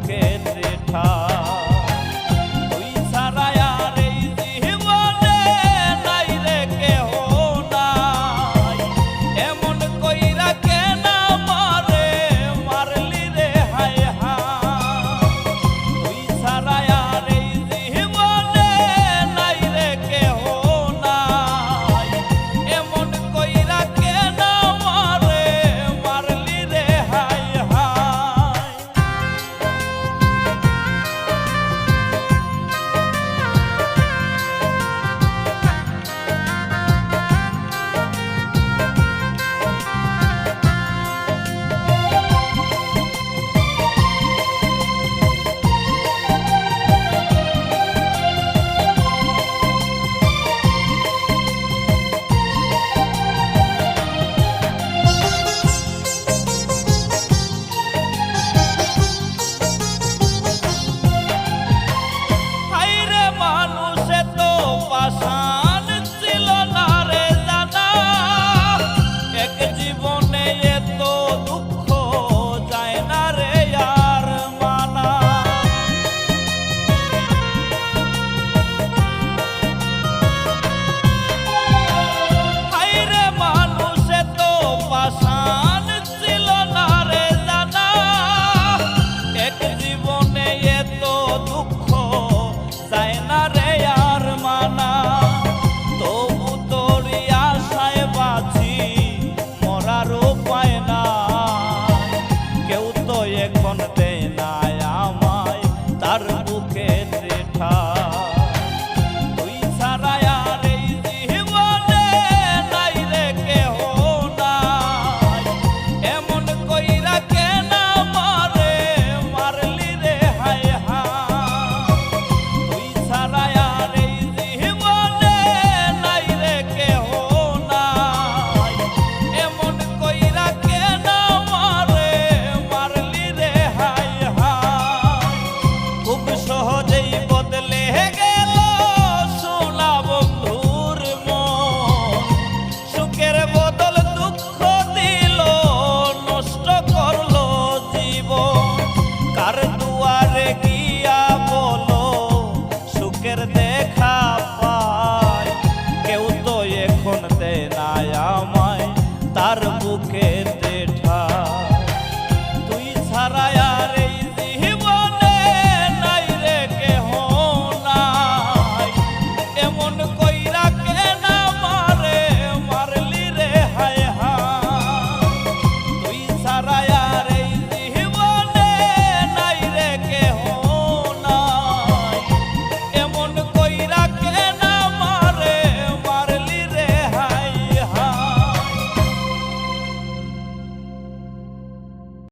বুকে ঠা তুই ছাড়া আর এই জীবনে নাই রে কেহ নাই এমন কইরা কেন মারে মারলি রে হায় হায় তুই ছাড়া আর এই জীবনে নাই রে কেহ নাই এমন কইরা কেন মারে মারলি রে হায় হায় হায়রে মানুষে তো পাষাণ ছিল না রে জানা এক জীবনে এত দুঃখ যায় না রে আর মানা হায়রে মানুষে তো পাষাণ ছিল না রে জানা এক জীবনে এত দুঃখ যায় না রে আর মানা তবু তোরই আশায় বাঁচি মরার উপায় নাই কেউ তো এখন দেয় না আমায় তার বুকে ঠা তুই ছাড়া আর এই জীবনে নাই রে কেহ নাই এমন কইরা কেন মারে মারলি রে হায় হায় তুই ছাড়া আর এই জীবনে নাই রে কেহ নাই এমন কইরা কেন মারে মারলি রে হায় হায় খুব সহজেই বদলে গেল সোনা বন্ধুর মন সুখের বদল দুঃখ দিল নষ্ট করলো জীবন কার